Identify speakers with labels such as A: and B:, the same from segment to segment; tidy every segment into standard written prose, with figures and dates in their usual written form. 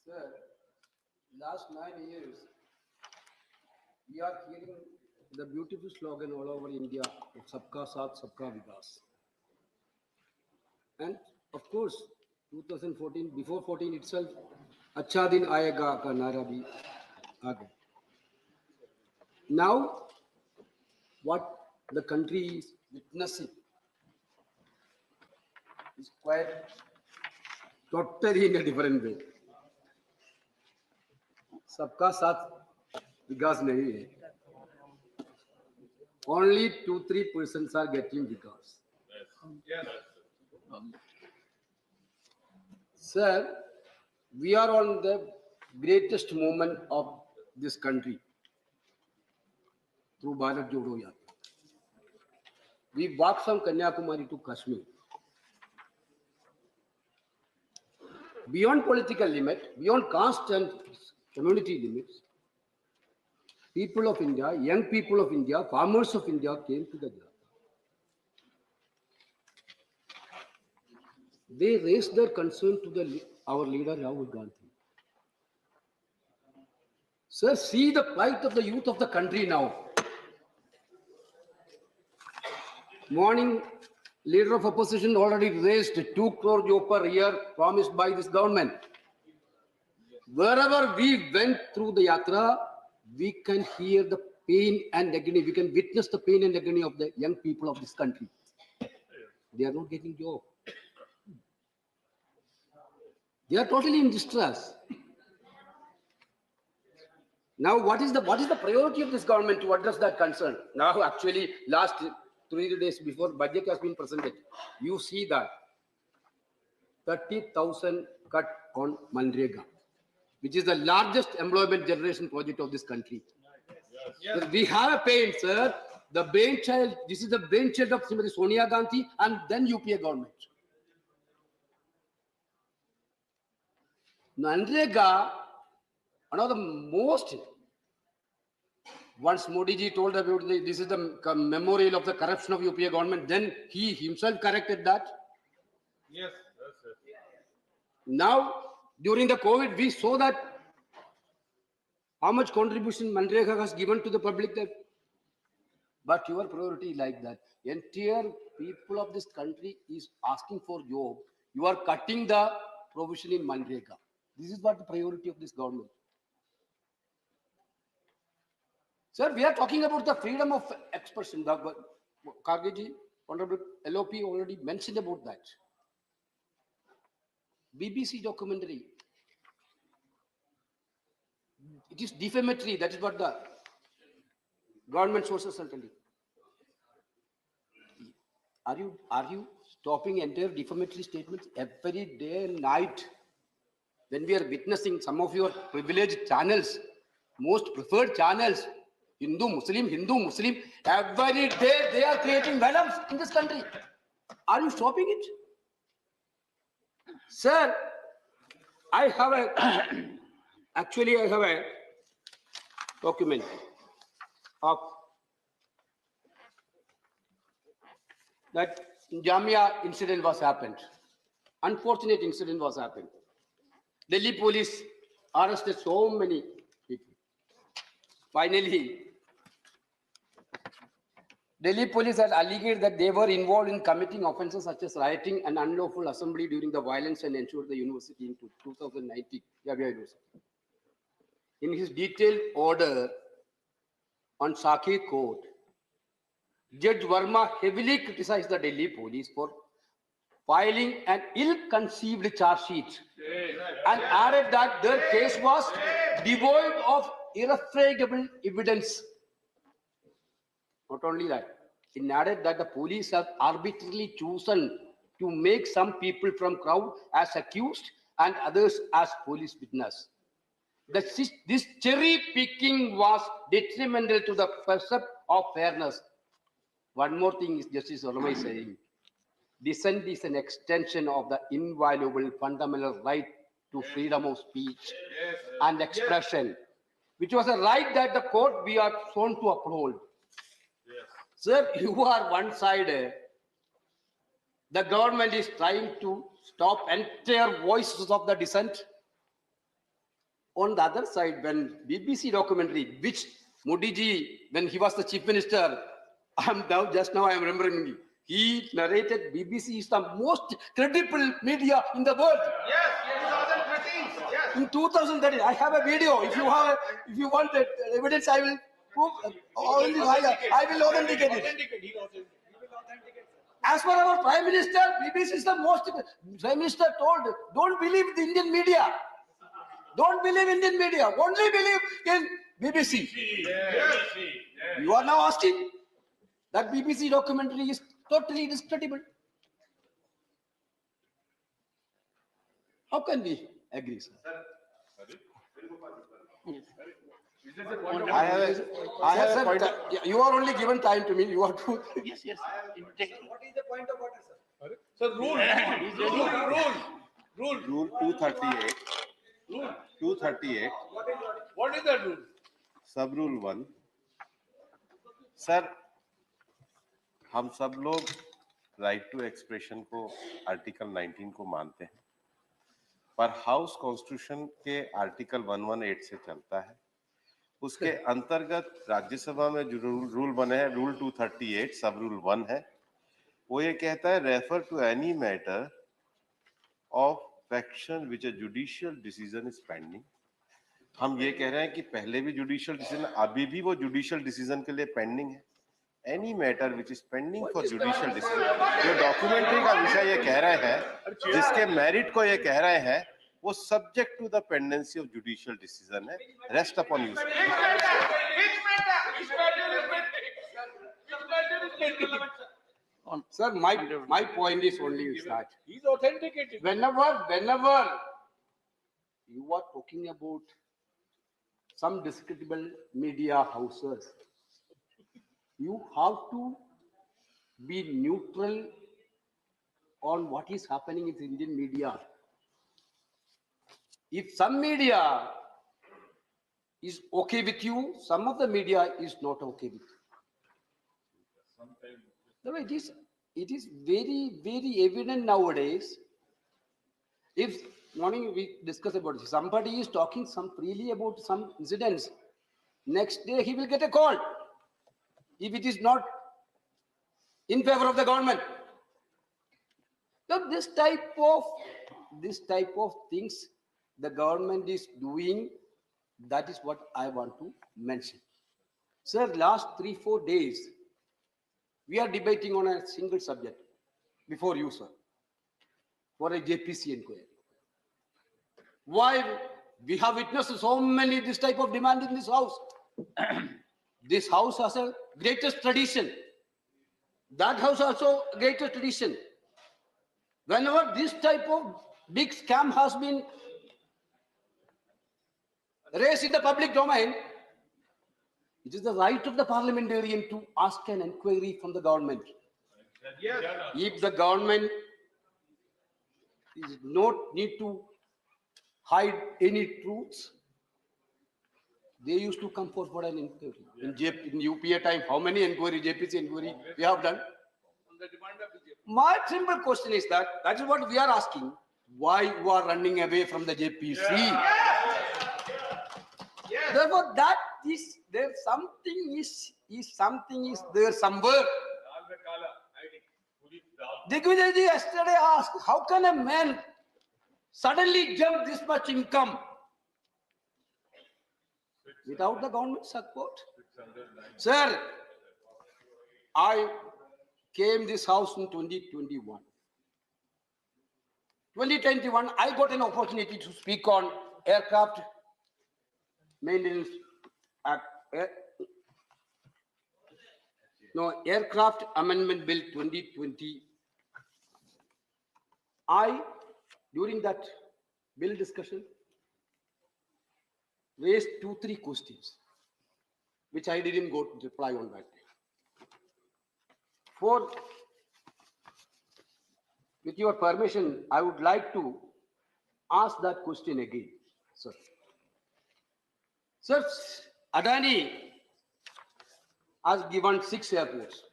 A: Sir, last 9 years, we are hearing the beautiful slogan all over India of Sabka Saath, Sabka Vikas. And of course, 2014, before 14 itself, Acha Din Aayega ka nara bhi aa gaya. Now, what the country is witnessing is quite totally in a different way. सबका साथ विकास नहीं है. Only 2-3% are getting vikas. Sir, we are on the greatest moment of this country through Bharat Jodo Yatra. We walked from Kanyakumari to Kashmir. Beyond political limit, beyond caste and community limits, people of India, young people of India, farmers of India came to the Yatra. They raised their concern to our leader Rahul Gandhi. Sir, see the plight of the youth of the country now. Morning, leader of opposition already raised 2 crore jo per year promised by this government. Wherever we went through the yatra, we can hear the pain and agony. We can witness the pain and agony of the young people of this country. They are not getting job. They are totally in distress. Now, what is the priority of this government to address that concern? Now, actually, last 3 days before budget has been presented, you see that 30,000 cut on Manrega, which is the largest employment generation project of this country. Yes. We have a pain, sir. The brainchild, this is the brainchild of Srimati Sonia Gandhi and then UPA government. Manrega, one of the most, once Modi ji told about this is the memorial of the corruption of UPA government, then he himself corrected that.
B: Yes.
A: Now, during the COVID, we saw that how much contribution Manrega has given to the public. But your priority like that. Entire people of this country is asking for job. You are cutting the provision in Manrega. This is what the priority of this government. Sir, we are talking about the freedom of expression. Kargeji, Honorable LOP already mentioned about that. BBC documentary. It is defamatory. That is what the government sources are telling. Are you stopping entire defamatory statements every day and night? When we are witnessing some of your privileged channels, most preferred channels, Hindu, Muslim, every day they are creating venoms in this country. Are you stopping it? Sir, I have a document of that Jamia incident was happened. Unfortunate incident was happened. Delhi police arrested so many people. Finally, Delhi police had alleged that they were involved in committing offences such as rioting and unlawful assembly during the violence and ensured the university in 2019. In his detailed order on Sakhi Court, Judge Verma heavily criticized the Delhi police for filing an ill-conceived charge sheet and added that their case was devoid of irrefragable evidence. Not only that, it added that the police have arbitrarily chosen to make some people from crowd as accused and others as police witness. This cherry picking was detrimental to the concept of fairness. One more thing is Justice Verma is saying. Dissent is an extension of the inviolable fundamental right to freedom of speech and expression, which was a right that the court we are shown to uphold. Sir, you are one side the government is trying to stop entire voices of the dissent. On the other side, when BBC documentary, which Modi ji, when he was the chief minister, just now I am remembering, he narrated BBC is the most credible media in the world.
B: Yes, 2013. Yes.
A: In 2013, I have a video. If you want that evidence, I will prove. I will authenticate it. As per our Prime Minister, BBC is the most. Prime Minister told, don't believe the Indian media. Don't believe Indian media. Only believe in BBC.
B: Yes.
A: You are now asking that BBC documentary is totally discreditable. How can we agree, sir?
C: I have a point.
A: You are only given time to me. You are to.
D: Yes.
B: What is the point of order, sir? Sir, rule.
C: Rule 238.
B: Rule.
C: 238.
B: What is that rule?
C: सब rule 1. Sir, हम सब लोग right to expression को article 19 को मानते हैं, पर house constitution के आर्टिकल 118 से चलता है. उसके अंतर्गत राज्यसभा में जो रूल बने हैं, रूल 238 सब रूल 1 है, वो ये कहता है refer to any matter of faction which a judicial decision is pending. हम ये कह रहे हैं कि पहले भी जुडिशियल डिसीजन, अभी भी वो जुडिशियल डिसीजन के लिए पेंडिंग है. Any matter which is pending for judicial decision. जो डॉक्यूमेंट्री का विषय ये कह रहे हैं, जिसके मेरिट को ये कह रहे हैं, वो subject to the pendency of judicial decision है. Rest upon you.
A: Sir, my point is only is that
B: He's authenticating.
A: whenever you are talking about some discreditable media houses, you have to be neutral on what is happening in Indian media. If some media is okay with you, some of the media is not okay with you. No, it is very, very evident nowadays. If morning we discuss about it, somebody is talking some freely about some incidents, next day he will get a call if it is not in favor of the government. So this type of things the government is doing, that is what I want to mention. Sir, last 3-4 days, we are debating on a single subject before you, sir, for a JPC inquiry. Why we have witnessed so many this type of demand in this house? This house has a greatest tradition. That house also greatest tradition. Whenever this type of big scam has been raised in the public domain, it is the right of the parliamentarian to ask an inquiry from the government.
B: Yes.
A: If the government is not need to hide any truths, they used to come forward for an inquiry. In UPA time, how many inquiry, JPC inquiry we have done?
B: On the demand of BJP.
A: My simple question is that is what we are asking. Why you are running away from the JPC?
B: Yes.
A: Therefore, that is there something is there somewhere. Digvijay ji yesterday asked, how can a man suddenly jump this much income without the government support? Sir, I came this house in 2021. 2021, I got an opportunity to speak on aircraft maintenance act. Aircraft Amendment Bill 2020. During that bill discussion, raised 2-3 questions, which I didn't go to reply on that day. With your permission, I would like to ask that question again, sir. Sir, Adani has given 6 airports.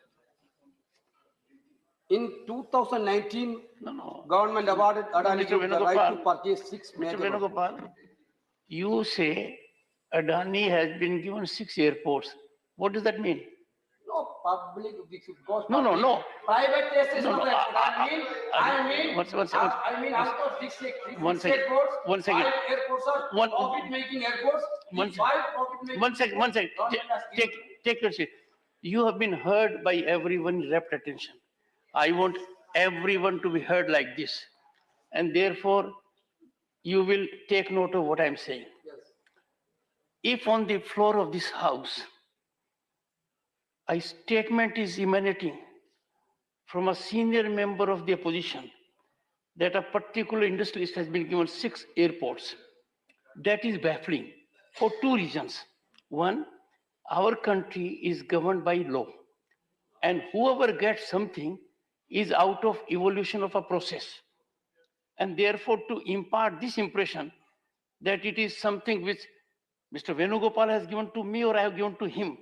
A: In 2019,
D: No.
A: government awarded Adani
D: Mr.
A: Group the right to
D: Venugopal.
A: purchase 6
D: Mr.
A: major.
D: Venugopal, you say Adani has been given 6 airports. What does that mean?
A: No public, because
D: No, no,
A: public-
D: no.
A: Private test is
D: No,
A: not
D: no,
A: airport. I mean,
D: one
A: out of six
D: One second,
A: airports,
D: one second.
A: 5 airports are
D: One-
A: profit-making airports.
D: One
A: The
D: second.
A: 5 profit-making
D: One second.
A: airports, government has given-
D: Take your seat. You have been heard by everyone, rapt attention. I want everyone to be heard like this. And therefore, you will take note of what I'm saying.
A: Yes.
D: If on the floor of this house, a statement is emanating from a senior member of the opposition that a particular industrialist has been given 6 airports, that is baffling for 2 reasons. One, our country is governed by law, and whoever gets something is out of evolution of a process. And therefore, to impart this impression that it is something which Mr. Venugopal has given to me or I have given to him,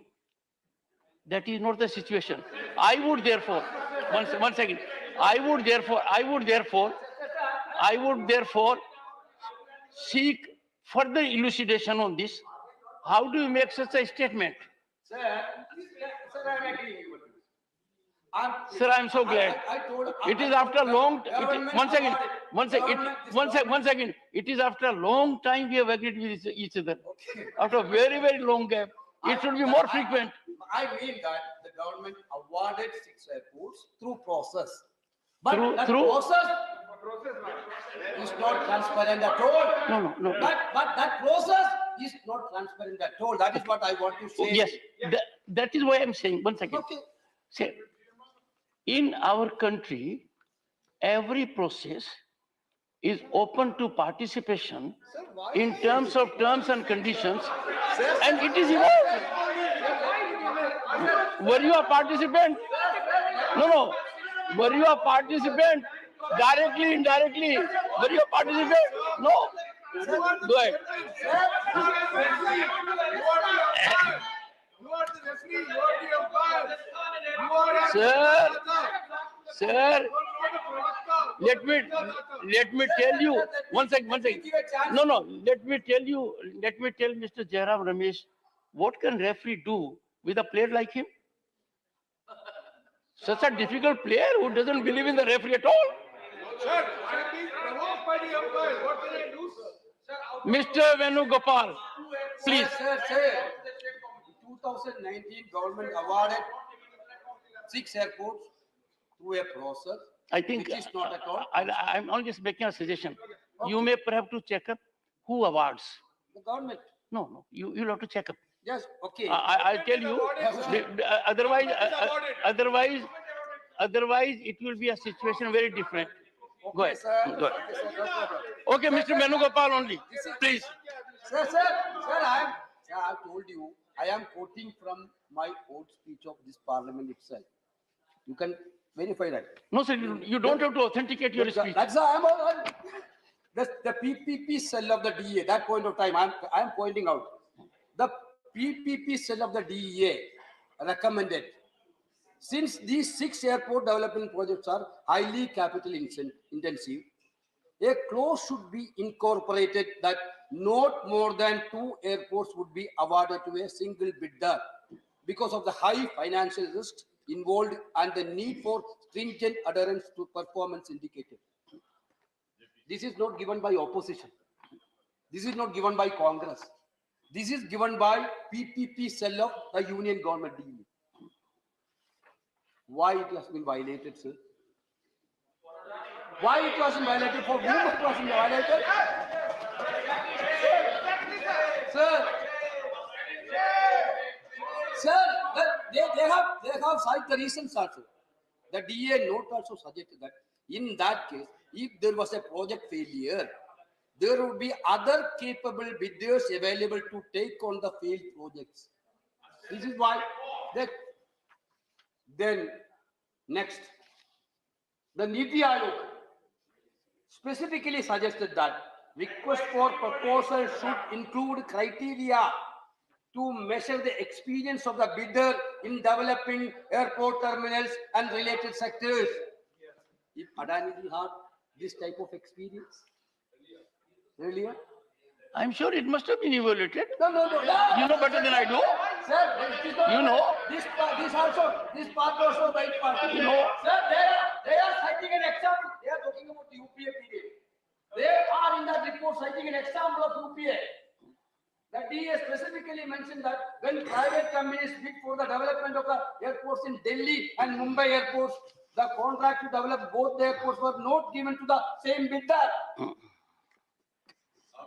D: that is not the situation. I would therefore, one second, I would therefore seek further elucidation on this. How do you make such a statement?
A: Sir, I'm agreeing with you.
D: Sir, I'm so glad.
A: I told.
D: It is after a long,
A: Government
D: one second,
A: awarded-
D: one second,
A: government- this
D: one
A: government-
D: second. It is after a long time we have agreed with each other.
A: Okay.
D: After a very, very long gap. It should be more frequent.
A: I mean that the government awarded 6 airports through process. But
D: Through-
A: that
D: through-
A: process is not transparent at all.
D: No.
A: But that process is not transparent at all. That is what I want to say.
D: Yes, that is why I'm saying, one second.
A: Okay.
D: Say, in our country, every process is open to participation in terms of terms and conditions, and it is evolved. Were you a participant? No. Were you a participant? Directly, indirectly? Were you a participant? No. Go ahead.
B: You are the referee, you are the umpire. You are a-
D: Sir,
B: You are not a productor.
D: let me tell you, one second. No, let me tell Mr. Jairam Ramesh, what can referee do with a player like him? Such a difficult player who doesn't believe in the referee at all.
B: Sir, I am being provoked by the umpire. What can I do, sir?
D: Mr. Venugopal, please.
A: Sir. In 2019, government awarded 6 airports through a process.
D: I think
A: Which is not at all.
D: I'm only just making a suggestion. You may perhaps to check up who awards.
A: The government.
D: No, you'll have to check up.
A: Yes, okay.
D: I'll tell you, otherwise it will be a situation very different. Go ahead.
A: Sir.
D: Go ahead.
A: Okay, sir, no problem.
D: Okay, Mr. Venugopal only, please.
A: Sir, I told you, I am quoting from my old speech of this parliament itself. You can verify that.
D: No, sir, you don't have to authenticate your speech.
A: That's the PPP cell of the DEA. That point of time, I am pointing out. The PPP cell of the DEA recommended, since these 6 airport development projects are highly capital intensive, a clause should be incorporated that not more than 2 airports would be awarded to a single bidder because of the high financial risks involved and the need for stringent adherence to performance indicators. This is not given by opposition. This is not given by Congress. This is given by PPP cell of the Union Government DE. Why it has been violated, sir? Why it was violated? For whom it was violated? Sir, they have cited the reasons also. The DA note also suggested that in that case, if there was a project failure, there would be other capable bidders available to take on the failed projects. This is why then next, the Niti Aayog specifically suggested that request for proposal should include criteria to measure the experience of the bidder in developing airport terminals and related sectors. if Adani had this type of experience? Earlier?
D: I'm sure it must have been evaluated.
A: No.
D: You know better than I do.
A: Sir, this is not,
D: You know.
A: this part also right party.
D: You know.
A: Sir, they are citing an example. They are talking about the UPA period. They are in that report citing an example of UPA. That he has specifically mentioned that when private companies bid for the development of the airports in Delhi and Mumbai airports, the contract to develop both the airports were not given to the same bidder.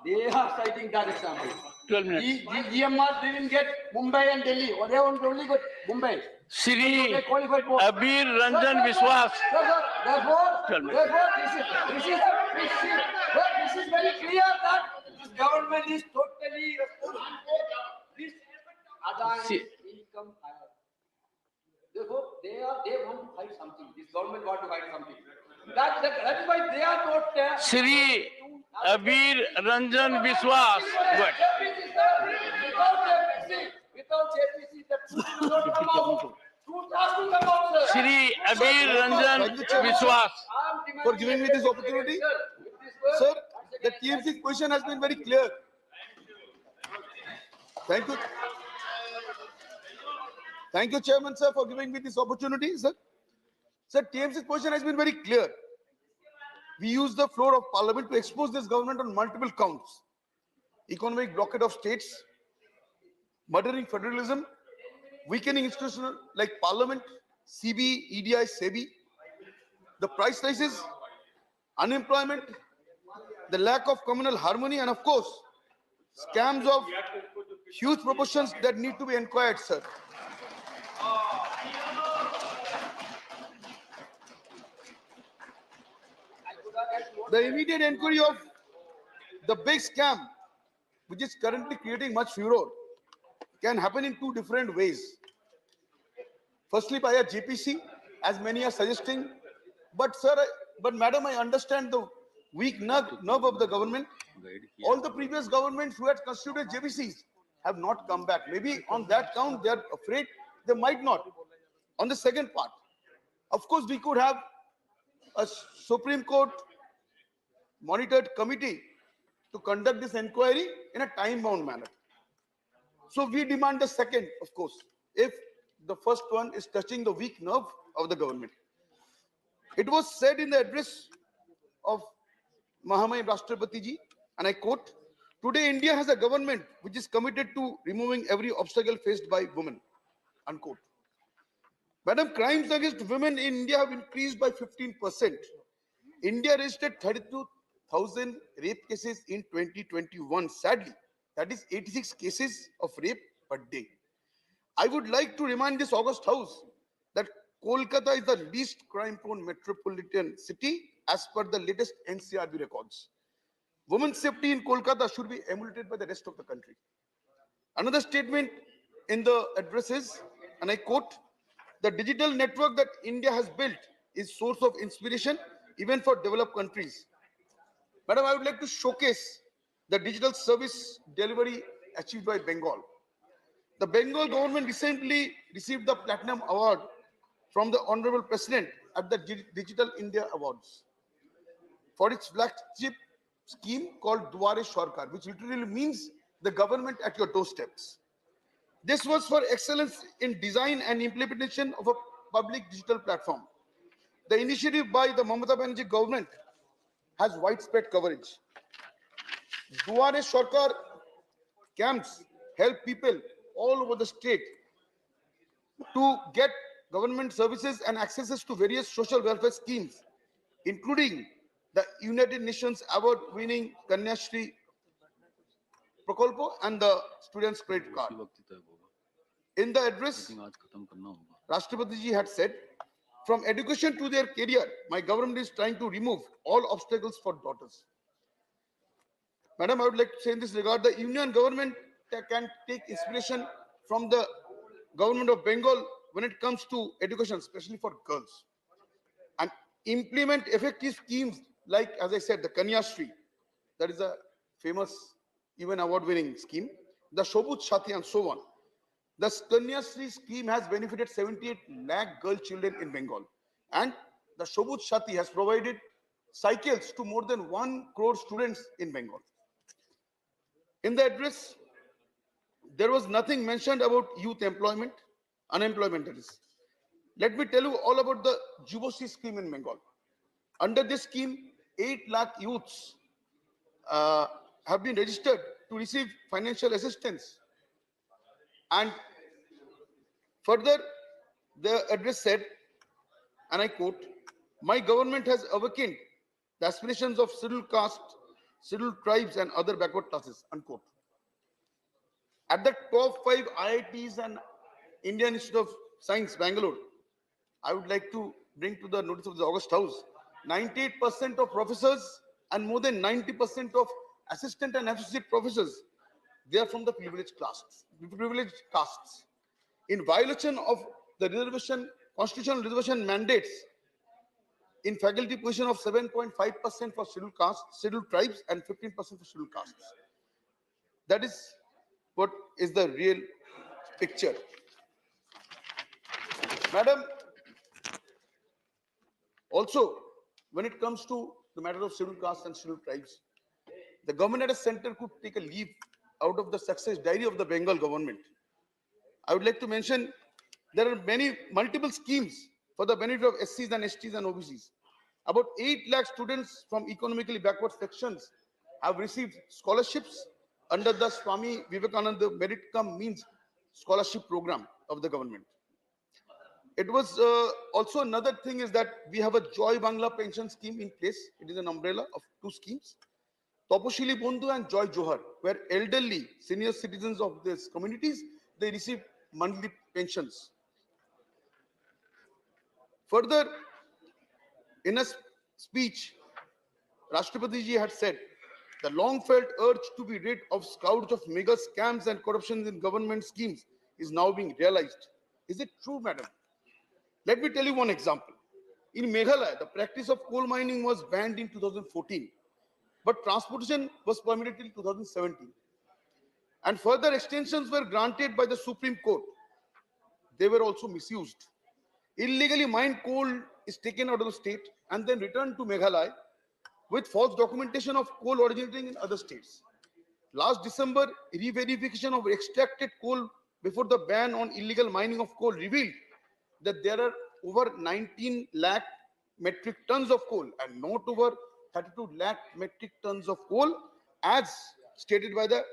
A: They are citing that example.
D: 12 minutes.
A: GMR didn't get Mumbai and Delhi, or they only got Mumbai.
D: Sri
A: They qualified for.
D: Abir Ranjan Viswas.
A: Sir, therefore,
D: Tell me.
A: this is very clear that this government is totally responsible for this Adani
D: See.
A: income. Therefore, they want to hide something. This government want to hide something. That is why they are not.
D: Sri Abir Ranjan Viswas. Good.
A: Without JPC, the truth will not come out. Truth has to come out, sir.
D: Sri Abir Ranjan Viswas.
E: For giving me this opportunity. Sir, the TMC's position has been very clear. Thank you. Thank you, Chairman, sir, for giving me this opportunity, sir. Sir, TMC's position has been very clear. We use the floor of Parliament to expose this government on multiple counts. Economic blockade of states, murdering federalism, weakening institutional like Parliament, CB, EDI, SEBI, the price rises, unemployment, the lack of communal harmony, and of course, scams of huge proportions that need to be inquired, sir. The immediate inquiry of the big scam, which is currently creating much furor, can happen in two different ways. Firstly, by a JPC, as many are suggesting. But sir, madam, I understand the weak nerve of the government. All the previous governments who had constituted JPCs have not come back. Maybe on that count, they are afraid they might not. On the second part, of course, we could have a Supreme Court monitored committee to conduct this inquiry in a time-bound manner. So we demand the second, of course, if the first one is touching the weak nerve of the government. It was said in the address of Mahamaya Rashtrapati ji, and I quote, "Today India has a government which is committed to removing every obstacle faced by women," unquote. Madam, crimes against women in India have increased by 15%. India registered 32,000 rape cases in 2021. Sadly, that is 86 cases of rape per day. I would like to remind this august house that Kolkata is the least crime-prone metropolitan city as per the latest NCRB records. Women's safety in Kolkata should be emulated by the rest of the country. Another statement in the address is, and I quote, "The digital network that India has built is source of inspiration even for developed countries." Madam, I would like to showcase the digital service delivery achieved by Bengal. The Bengal government recently received the Platinum Award from the Honorable President at the Digital India Awards for its flagship scheme called Duare Sarkar, which literally means the government at your doorsteps. This was for excellence in design and implementation of a public digital platform. The initiative by the Mamata Banerjee government has widespread coverage. Duare Sarkar camps help people all over the state to get government services and accesses to various social welfare schemes, including the United Nations award-winning Kanyashri Prakalpo and the Students' Credit Card. In the address, Rashtrapati ji had said, "From education to their career, my government is trying to remove all obstacles for daughters." Madam, I would like to say in this regard, the union government can take inspiration from the government of Bengal when it comes to education, especially for girls, and implement effective schemes like, as I said, the Kanyashri, that is a famous UN award-winning scheme, the Shobut Shati, and so on. The Kanyashri scheme has benefited 78 lakh girl children in Bengal, and the Shobut Shati has provided cycles to more than 1 crore students in Bengal. In the address, there was nothing mentioned about youth employment, unemployment that is. Let me tell you all about the Juboshi scheme in Bengal. Under this scheme, 8 lakh youths have been registered to receive financial assistance. And further, the address said, and I quote, "My government has awakened the aspirations of scheduled castes, scheduled tribes, and other backward classes," unquote. At the top 5 IITs and Indian Institute of Science, Bangalore, I would like to bring to the notice of the August House, 98% of professors and more than 90% of assistant and associate professors, they are from the privileged castes. In violation of the constitutional reservation mandates in faculty position of 7.5% for scheduled castes, scheduled tribes, and 15% for scheduled castes. That is what is the real picture. Madam, also, when it comes to the matter of scheduled castes and scheduled tribes, the government at a center could take a leaf out of the success diary of the Bengal government. I would like to mention there are multiple schemes for the benefit of SCs and STs and OBCs. About 8 lakh students from economically backward sections have received scholarships under the Swami Vivekananda Merit Cum Means scholarship program of the government. It was also another thing is that we have a Joy Bangla pension scheme in place. It is an umbrella of 2 schemes, Taposhili Bondhu and Joy Johar, where elderly senior citizens of these communities, they receive monthly pensions. Further, in a speech, Rashtrapati ji had said, the long-felt urge to be rid of scourge of mega scams and corruptions in government schemes is now being realized. Is it true, madam? Let me tell you one example. In Meghalaya, the practice of coal mining was banned in 2014, but transportation was permitted till 2017. And further extensions were granted by the Supreme Court. They were also misused. Illegally mined coal is taken out of the state and then returned to Meghalaya with false documentation of coal originating in other states. Last December, re-verification of extracted coal before the ban on illegal mining of coal revealed that there are over 19 lakh metric tons of coal and not over 32 lakh metric tons of coal as stated by the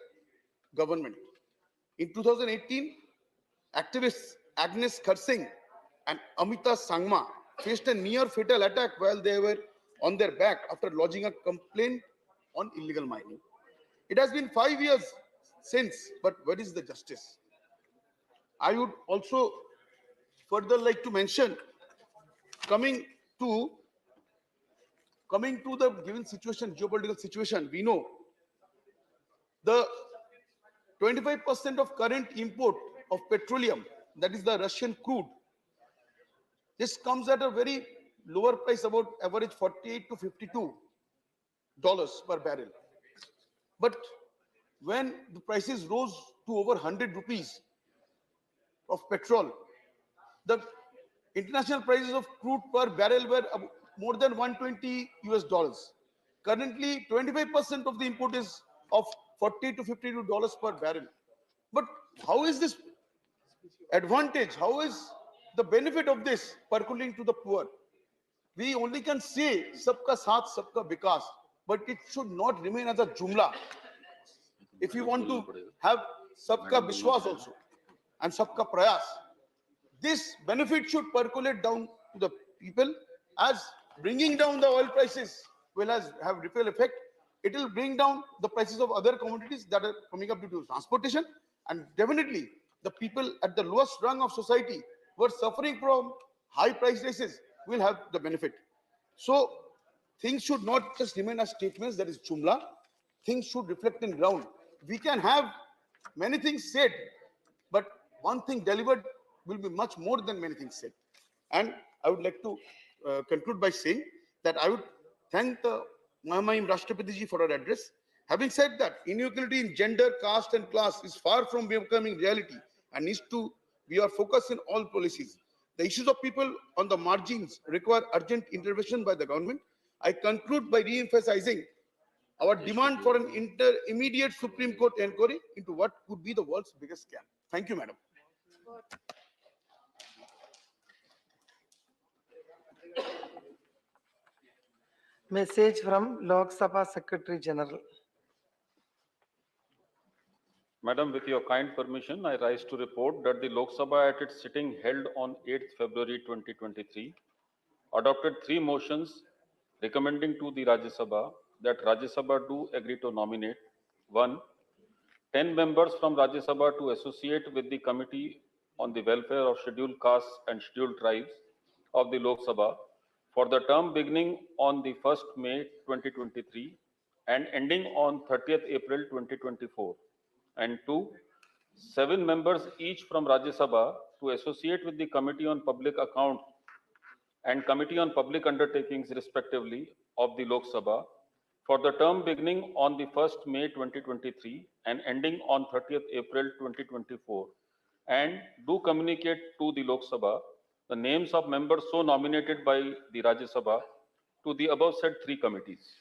E: government. In 2018, activists Agnes Kharsing and Amita Sangma faced a near fatal attack while they were on their back after lodging a complaint on illegal mining. It has been 5 years since, but where is the justice? I would also further like to mention, coming to the given situation, geopolitical situation, we know the 25% of current import of petroleum, that is the Russian crude, this comes at a very lower price, about average 48 to 52 dollars per barrel. But when the prices rose to over 100 rupees of petrol, the international prices of crude per barrel were more than 120 US dollars. Currently, 25% of the import is of 40 to 52 dollars per barrel. But how is this advantage? How is the benefit of this percolating to the poor? We only can say sabka saath, sabka vikas, but it should not remain as a jumla. If you want to have sabka vishwas also and sabka prayas, this benefit should percolate down to the people, as bringing down the oil prices will have ripple effect. It will bring down the prices of other commodities that are coming up due to transportation, and definitely the people at the lowest rung of society who are suffering from high price rises will have the benefit. So things should not just remain as statements, that is jumla. Things should reflect in ground. We can have many things said, but one thing delivered will be much more than many things said. And I would like to conclude by saying that I would thank the Mahamaim Rashtrapati ji for her address. Having said that, inequality in gender, caste and class is far from becoming reality and needs to be our focus in all policies. The issues of people on the margins require urgent intervention by the government. I conclude by re-emphasizing our demand for an immediate Supreme Court inquiry into what could be the world's biggest scam. Thank you, madam.
F: Message from Lok Sabha Secretary General.
G: Madam, with your kind permission, I rise to report that the Lok Sabha at its sitting held on 8th February 2023 adopted 3 motions recommending to the Rajya Sabha that Rajya Sabha do agree to nominate 1. 10 members from Rajya Sabha to associate with the Committee on the Welfare of Scheduled Castes and Scheduled Tribes of the Lok Sabha for the term beginning on the 1st May 2023 and ending on 30th April 2024. And 2. 7 members each from Rajya Sabha to associate with the Committee on Public Accounts and Committee on Public Undertakings respectively of the Lok Sabha for the term beginning on the 1st May 2023 and ending on 30th April 2024, and do communicate to the Lok Sabha the names of members so nominated by the Rajya Sabha to the above said 3 committees.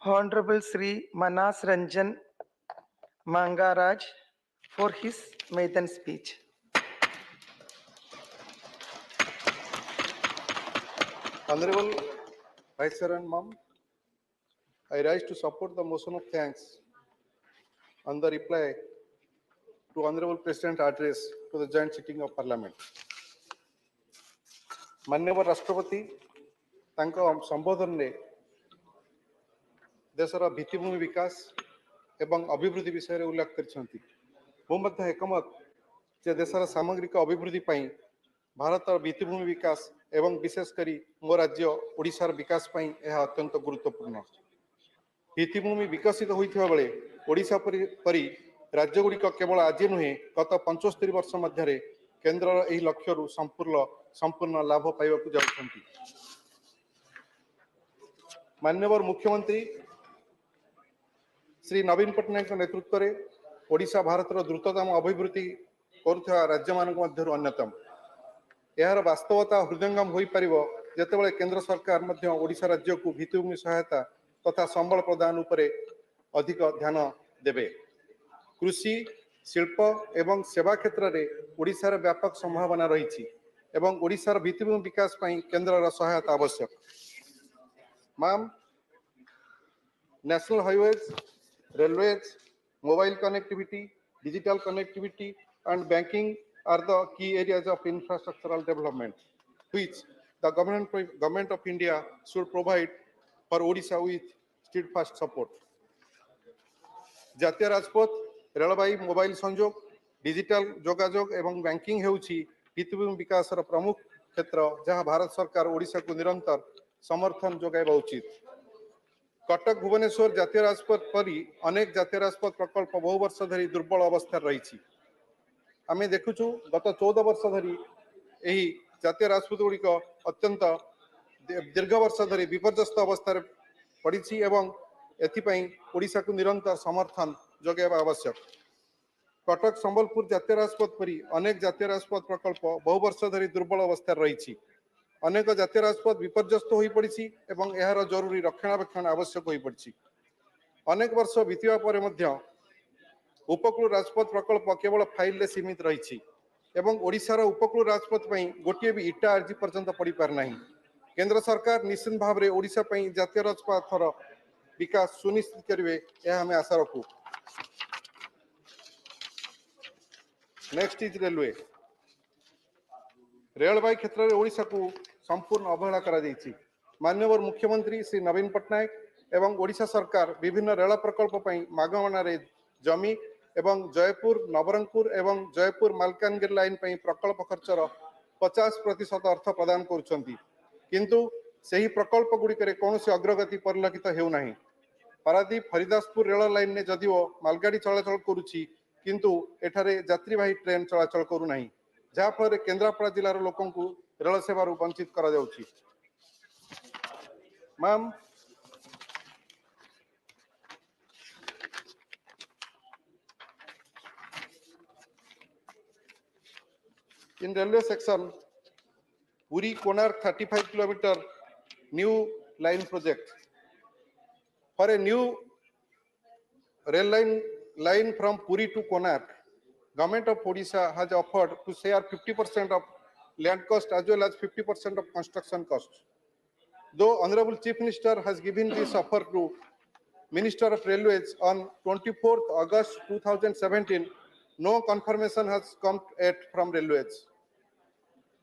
F: Honorable Sri Manas Ranjan Mangaraj for his maiden speech.
H: Honorable Vice Chair and Ma'am, I rise to support the motion of thanks on the reply to Honorable President address to the joint sitting of Parliament. माननीय राष्ट्रपति तांको संबोधन ने देशर भित्तिभूमि विकास एवं अभिवृद्धि विषय रे उल्लेख करछंती। मु मध्य एकमत जे देशर सामग्रिक अभिवृद्धि पई भारतर भित्तिभूमि विकास एवं विशेष करी मो राज्य ओडिशार विकास पई यह अत्यंत गुरुत्वपूर्ण। भित्तिभूमि विकसित होइथिबा बेले ओडिशा परी राज्य गुड़िक केवल आज नुहे गत 75 वर्ष मध्य केन्द्र यही लक्ष्य संपूर्ण लाभ पाइबाकू जाउछंती। माननीय मुख्यमंत्री श्री नवीन पट्टनायक नेतृत्व में ओडिशा भारतर द्रुततम अभिवृद्धि करुवा राज्य मानक मध्यरु अन्यतम। यार वास्तवता हृदयंगम होई परिबो जेतेबेले केंद्र सरकार मध्य ओडिशा राज्य को भित्तिभूमि सहायता तथा संबल प्रदान उपरे अधिक ध्यान देबे। कृषि शिल्प एवं सेवा क्षेत्र में ओडिशार व्यापक संभावना रही एवं ओडिशार भित्तिभूमि विकास पई केंद्र सहायता आवश्यक। Ma'am, national highways, railways, mobile connectivity, digital connectivity and banking are the key areas of infrastructural development which the government of India should provide for Odisha with steadfast support. जातीय राजपथ, रेलवाई, मोबाइल संजोग, डिजिटल जोगाजोग एवं banking हेउछि भित्तिभूमि विकासर प्रमुख क्षेत्र जहां भारत सरकार ओडिशा को निरंतर समर्थन जोगाइबा उचित। कटक भुवनेश्वर जातीय राजपथ परी अनेक जातीय राजपथ प्रकल्प बहु वर्ष धरी दुर्बल अवस्था रही। आमे देखुछु गत 14 वर्ष धरी एही जातीय राजपथ गुड़िक अत्यंत दीर्घ वर्ष धरी विपर्यस्त अवस्था पड़ी एवं एथिपाई ओडिशा को निरंतर समर्थन जोगाइबा आवश्यक। कटक संबलपुर जातीय राजपथ परी अनेक जातीय राजपथ प्रकल्प बहु वर्ष धरी दुर्बल अवस्था रही। अनेक जातीय राजपथ विपर्यस्त हो पड़ी एवं यार जरूरी रक्षणाबेक्षण आवश्यक हो पड़ी। अनेक वर्ष बीतवा पर मध्य उपकूल राजपथ प्रकल्प केवल फाइल रे सीमित रही एवं ओडिशार उपकूल राजपथ पई गोटे भी इटा आज पर्यंत पड़ी पार नाही। केंद्र सरकार निश्चित भाव में ओडिशा पई जातीय राजपथर विकास सुनिश्चित करेंगे यह हमें आशा रखू। Next is railway. रेलवे क्षेत्र में ओडिशा को संपूर्ण अवहेला करा जायछि। माननीय मुख्यमंत्री श्री नवीन पट्टनायक एवं ओडिशा सरकार विभिन्न रेल प्रकल्प पई मागणारे जमी एवं जयपुर नवरंगपुर एवं जयपुर मालकानगिरी लाइन पई प्रकल्प खर्चर 50% अर्थ प्रदान करुछंती, किंतु सही प्रकल्प गुड़िक कौन अग्रगति परिलक्षित हेउना। पारादीप हरिदासपुर रेल लाइन ने जदिओ मालगाड़ी चलाचल करुछि किंतु एठारे यात्रीवाही ट्रेन चलाचल करूना, जहाँफल केन्द्रापड़ा जिलार लोकों को रेल सेवार वंचित करा जाउछि। Ma'am, in railway section, Puri Konark 35 kilometer new line project. For a new rail line from Puri to Konark, Government of Odisha has offered to share 50% of land cost as well as 50% of construction cost. Though Honorable Chief Minister has given this offer to Minister of Railways on 24th August 2017, no confirmation has come yet from Railways.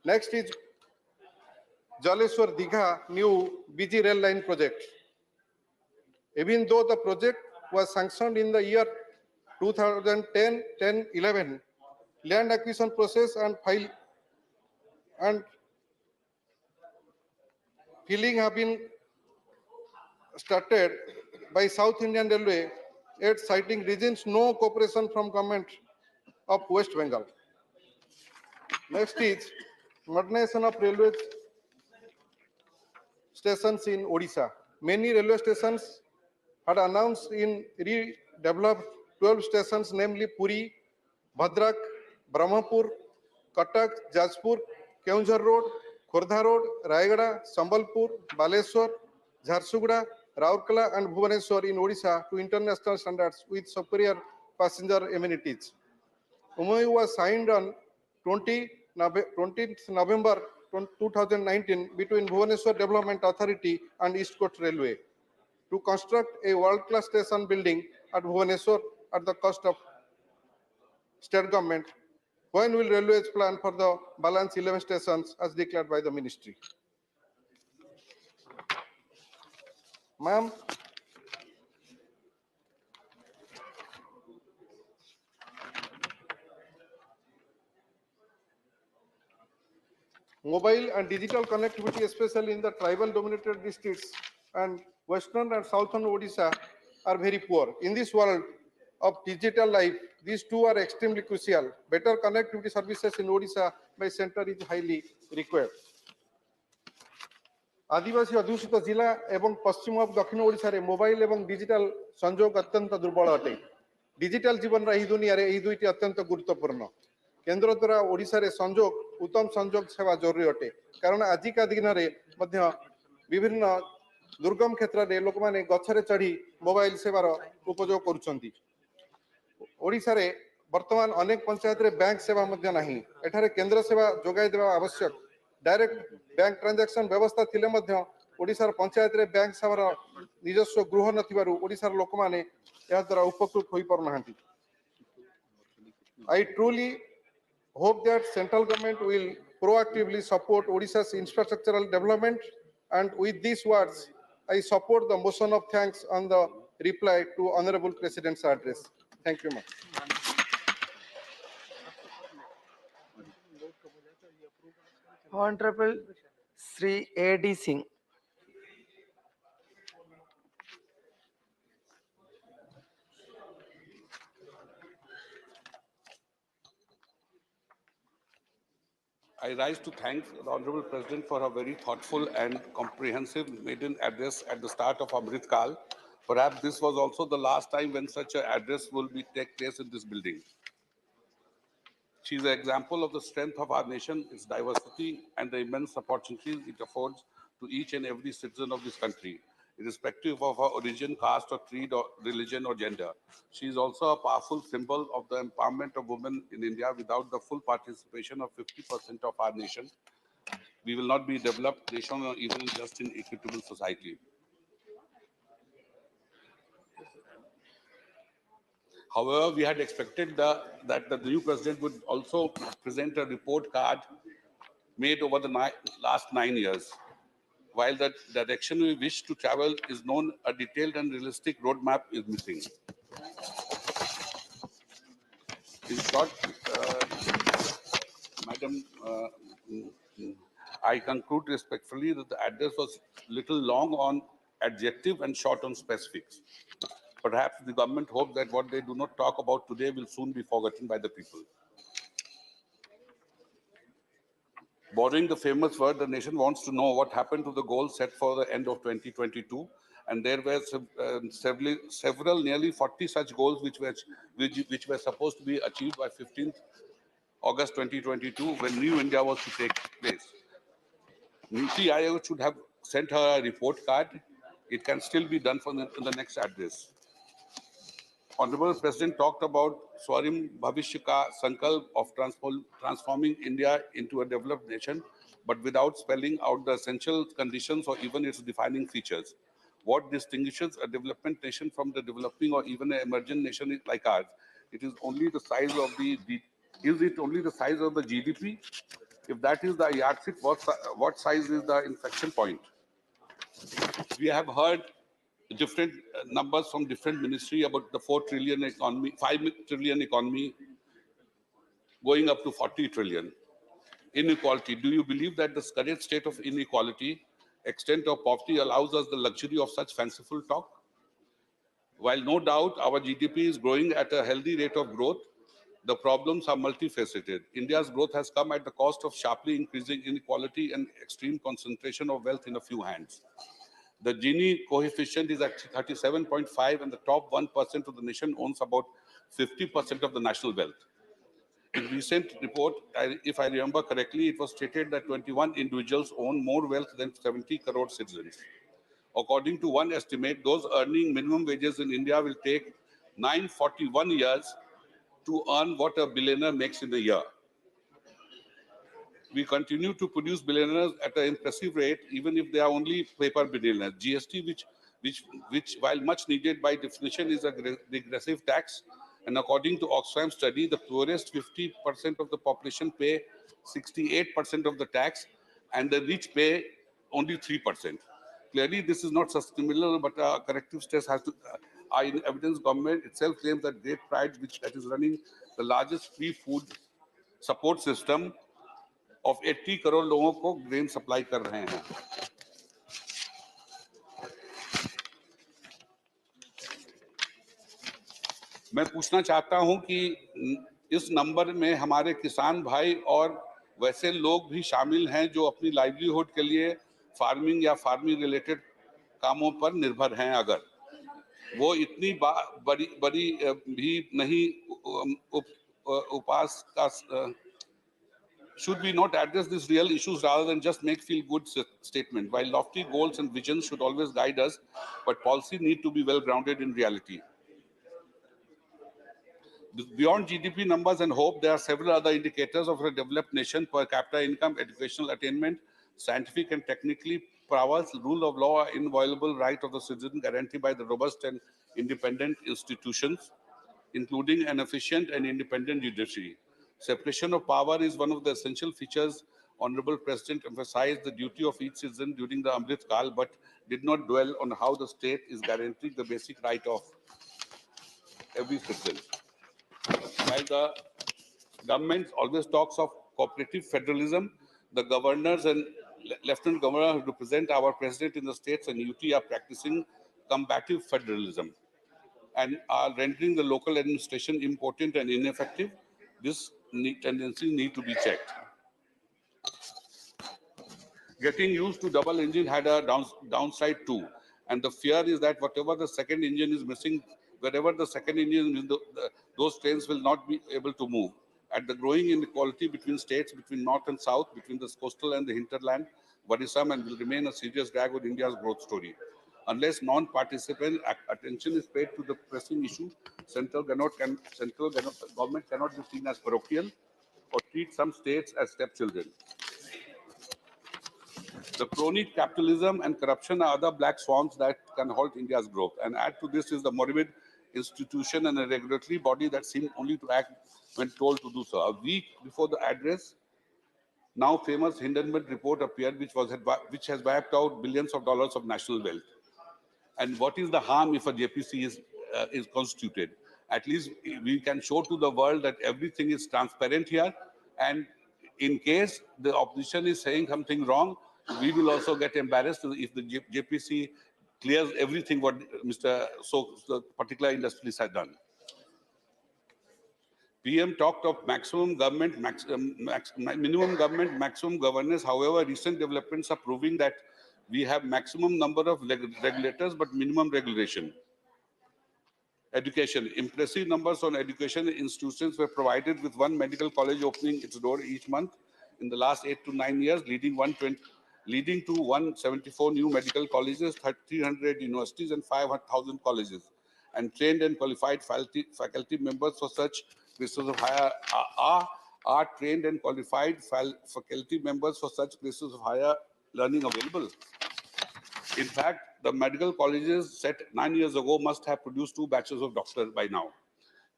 H: Next is Jaleshwar Digha new BG rail line project. Even though the project was sanctioned in the year 2010-11, land acquisition process and filling have been started by South Indian Railway, yet citing reasons no cooperation from government of West Bengal. Next is modernization of railway stations in Odisha. Many railway stations had announced in redeveloped 12 stations, namely Puri, Bhadrak, Brahmapur, Katak, Jajpur, Keonjhar Road, Khordha Road, Rayagada, Sambalpur, Baleswar, Jharsuguda, Raurkela and Bhubaneswar in Odisha to international standards with superior passenger amenities. MOU was signed on 20th November 2019 between Bhubaneswar Development Authority and East Coast Railway to construct a world-class station building at Bhubaneswar at the cost of state government. When will Railways plan for the balance 11 stations as declared by the ministry? Ma'am, mobile and digital connectivity, especially in the tribal dominated districts and western and southern Odisha, are very poor. In this world of digital life, these two are extremely crucial. Better connectivity services in Odisha by center is highly required. आदिवासी अध्युषित जिला एवं पश्चिम और दक्षिण ओडिशा रे mobile एवं digital संयोग अत्यंत दुर्बल अटे डिजिटल जीवन रा दुनिया रे दुईटी अत्यंत गुरुत्वपूर्ण केंद्र द्वारा ओडिशा रे संयोग उत्तम संयोग सेवा जरूरी अटे कारण आजिका दिन रे मध्य विभिन्न दुर्गम क्षेत्र रे लोक माने गछरे चढ़ी मोबाइल सेवार उपयोग करूछंती ओडिशा रे वर्तमान अनेक पंचायत रे बैंक सेवा मध्य नाही एठारे केंद्र सेवा जोगाई देवा आवश्यक डायरेक्ट बैंक ट्रांजैक्शन व्यवस्था थिले मध्य ओडिशार पंचायत रे बैंक सेवार निजस्व गृह नथिबारु ओडिशार लोक माने या द्वारा उपकृत होई पर नाहंती I truly hope that central government will proactively support Odisha's infrastructural development and with these words I support the motion of thanks on the reply to Honorable President's address. Thank you much.
F: Honorable Sri A.D. Singh.
I: I rise to thank the Honorable President for a very thoughtful and comprehensive maiden address at the start of Amrit Kal. Perhaps this was also the last time when such an address will take place in this building. She is an example of the strength of our nation, its diversity, and the immense opportunities it affords to each and every citizen of this country, irrespective of her origin, caste, or creed, or religion, or gender. She is also a powerful symbol of the empowerment of women in India. Without the full participation of 50% of our nation, we will not be a developed nation or even just an equitable society. However, we had expected that the new president would also present a report card made over the last 9 years. While the direction we wish to travel is known, a detailed and realistic roadmap is missing. In short, Madam, I conclude respectfully that the address was little long on adjective and short on specifics. Perhaps the government hopes that what they do not talk about today will soon be forgotten by the people. Borrowing the famous word, the nation wants to know what happened to the goal set for the end of 2022. And there were several nearly 40 such goals which were supposed to be achieved by 15th August 2022, when New India was to take place. Niti Aayog should have sent her a report card. It can still be done in the next address. Honorable President talked about Swarim Bhavishya Ka Sankalp of transforming India into a developed nation, but without spelling out the essential conditions or even its defining features. What distinguishes a development nation from the developing or even an emerging nation like ours? It is only the size of is it only the size of the GDP? If that is the yardstick, what size is the inflection point? We have heard different numbers from different ministry about the 4 trillion economy, 5 trillion economy going up to 40 trillion. Inequality. Do you believe that the current state of inequality, extent of poverty allows us the luxury of such fanciful talk? While no doubt our GDP is growing at a healthy rate of growth, the problems are multifaceted. India's growth has come at the cost of sharply increasing inequality and extreme concentration of wealth in a few hands. The Gini coefficient is at 37.5, and the top 1% of the nation owns about 50% of the national wealth. In recent report, if I remember correctly, it was stated that 21 individuals own more wealth than 70 crore citizens. According to one estimate, those earning minimum wages in India will take 941 years to earn what a billionaire makes in a year. We continue to produce billionaires at an impressive rate, even if they are only paper billionaires. GST, which while much needed by definition, is a regressive tax. And according to Oxfam study, the poorest 50% of the population pay 68% of the tax, and the rich pay only 3%. Clearly, this is not sustainable, but a corrective steps has to. In evidence, government itself claims that Great Pride, that is running the largest free food support system of 80 crore लोगों को grain supply कर रहे हैं. मैं पूछना चाहता हूं कि इस नंबर में हमारे किसान भाई और वैसे लोग भी शामिल हैं जो अपनी लाइवलीहुड के लिए फार्मिंग या फार्मिंग रिलेटेड कामों पर निर्भर हैं. अगर वो इतनी बड़ी भी नहीं उपास का should we not address these real issues rather than just make feel-good statement? While lofty goals and visions should always guide us, but policy need to be well-grounded in reality. Beyond GDP numbers and hope, there are several other indicators of a developed nation: per capita income, educational attainment, scientific and technically prowess, rule of law, inviolable right of the citizen guaranteed by the robust and independent institutions, including an efficient and independent judiciary. Separation of power is one of the essential features. Honorable President emphasized the duty of each citizen during the Amrit Kal, but did not dwell on how the state is guaranteeing the basic right of every citizen. While the government always talks of cooperative federalism, the governors and lieutenant governor who represent our president in the states and UT are practicing combative federalism and are rendering the local administration impotent and ineffective. This tendency need to be checked. Getting used to double engine had a downside too, and the fear is that whatever the second engine is missing, wherever the second engine is, those trains will not be able to move. At the growing inequality between states, between north and south, between the coastal and the hinterland, worrisome and will remain a serious drag on India's growth story. Unless non-participant attention is paid to the pressing issue, central government cannot be seen as parochial or treat some states as stepchildren. The crony capitalism and corruption are other black swans that can halt India's growth. And add to this is the moribund institution and a regulatory body that seem only to act when told to do so. A week before the address, now famous Hindenburg report appeared, which has wiped out billions of dollars of national wealth. And what is the harm if a JPC is constituted? At least we can show to the world that everything is transparent here. And in case the opposition is saying something wrong, we will also get embarrassed if the JPC clears everything what the particular industrialist has done. PM talked of maximum government, minimum government, maximum governance. However, recent developments are proving that we have maximum number of regulators, but minimum regulation. Education. Impressive numbers on education institutions were provided, with one medical college opening its door each month in the last 8 to 9 years, leading to 174 new medical colleges, 300 universities, and 500,000 colleges. And trained and qualified faculty members for such places of higher are trained and qualified faculty members for such places of higher learning available. In fact, the medical colleges set 9 years ago must have produced 2 batches of doctors by now.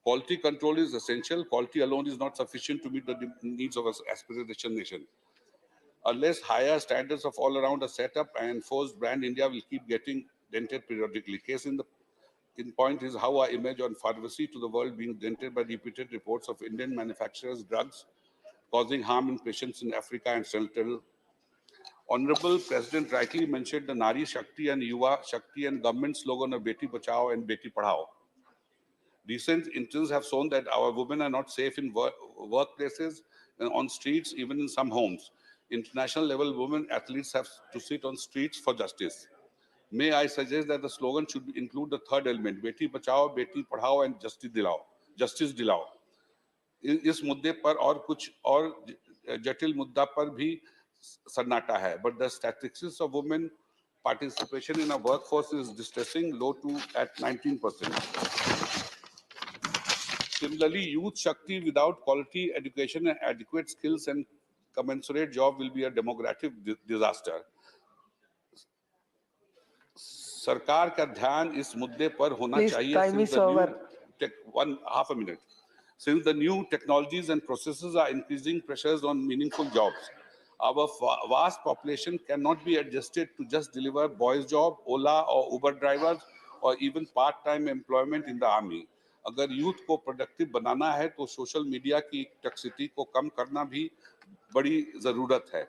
I: Quality control is essential. Quality alone is not sufficient to meet the needs of an aspiration nation. Unless higher standards of all around are set up and enforced, brand India will keep getting dented periodically. Case in point is how our image on pharmacy to the world being dented by repeated reports of Indian manufacturers' drugs causing harm in patients in Africa and Central. Honorable President rightly mentioned the Nari Shakti and Yuva Shakti and government slogan of Beti Bachao and Beti Padhao. Recent incidents have shown that our women are not safe in workplaces, on streets, even in some homes. International level women athletes have to sit on streets for justice. May I suggest that the slogan should include the third element, Beti Bachao, Beti Padhao and Justice Dilao. Justice Dilao. इस मुद्दे पर और कुछ और जटिल मुद्दा पर भी सन्नाटा है, but the statistics of women participation in a workforce is distressing, low to at 19%. Similarly, youth Shakti without quality education and adequate skills and commensurate job will be a demographic disaster. सरकार का ध्यान इस मुद्दे पर होना
F: Please,
I: चाहिए.
F: time is over.
I: Half a minute. Since the new technologies and processes are increasing pressures on meaningful jobs, our vast population cannot be adjusted to just deliver boys' job, Ola or Uber drivers, or even part-time employment in the army. अगर youth को productive बनाना है तो social media की toxicity को कम करना भी बड़ी जरूरत है.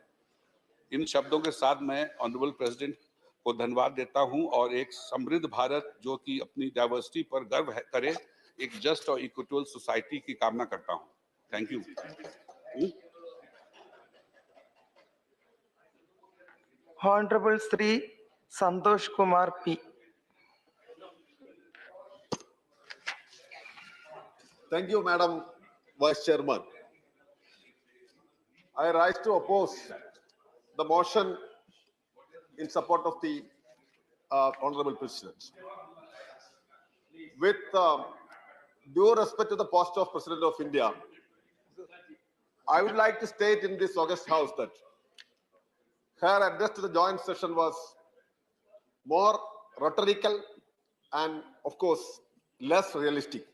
I: इन शब्दों के साथ मैं ऑनरेबल प्रेसिडेंट को धन्यवाद देता हूं और एक समृद्ध भारत जो कि अपनी डाइवर्सिटी पर गर्व करे, एक जस्ट और इक्विटल सोसाइटी की कामना करता हूं. Thank you.
F: Honorable Sri Santosh Kumar P.
J: Thank you, Madam Vice Chairman. I rise to oppose the motion in support of the Honorable President. With due respect to the post of President of India, I would like to state in this august house that her address to the joint session was more rhetorical and, of course, less realistic,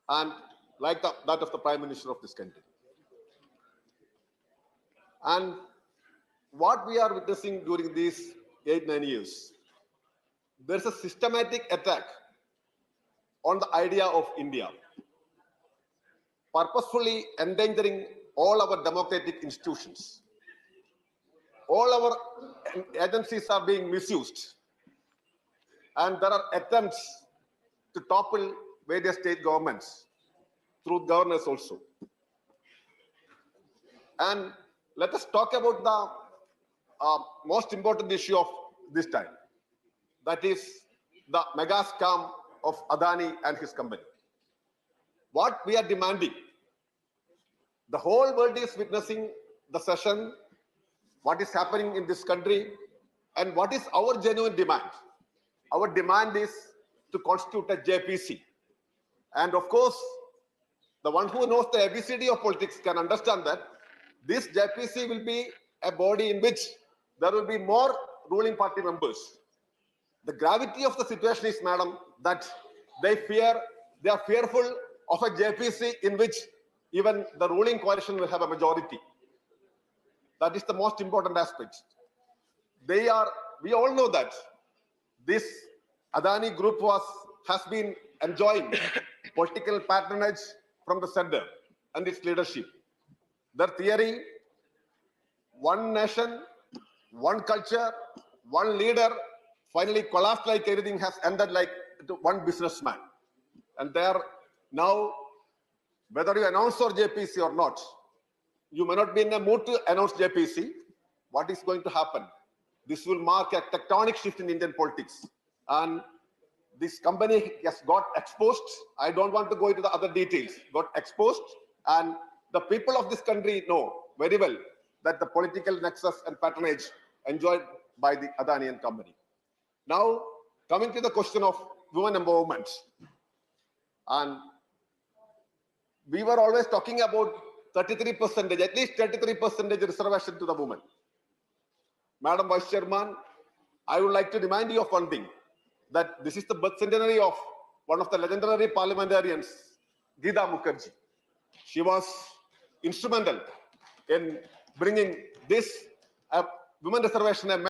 J: and like that of the Prime Minister of this country. And what we are witnessing during these 8-9 years, there's a systematic attack on the idea of India, purposefully endangering all our democratic institutions. All our agencies are being misused, and there are attempts to topple various state governments through governors also. And let us talk about the most important issue of this time, that is the mega scam of Adani and his company. What we are demanding, the whole world is witnessing the session, what is happening in this country, and what is our genuine demand. Our demand is to constitute a JPC. And of course, the one who knows the ABCD of politics can understand that this JPC will be a body in which there will be more ruling party members. The gravity of the situation is, madam, that they are fearful of a JPC in which even the ruling coalition will have a majority. That is the most important aspect. We all know that this Adani group has been enjoying political patronage from the center and its leadership. Their theory, one nation, one culture, one leader, finally collapsed like everything has ended like one businessman. And they are now, whether you announce your JPC or not, you may not be in a mood to announce JPC. What is going to happen? This will mark a tectonic shift in Indian politics. And this company has got exposed. I don't want to go into the other details. Got exposed, and the people of this country know very well that the political nexus and patronage enjoyed by the Adani and company. Now, coming to the question of women empowerment, and we were always talking about 33%, at least 33% reservation to the women. Madam Vice Chairman, I would like to remind you of one thing, that this is the birth centenary of one of the legendary parliamentarians, Geeta Mukherjee. She was instrumental in bringing this women reservation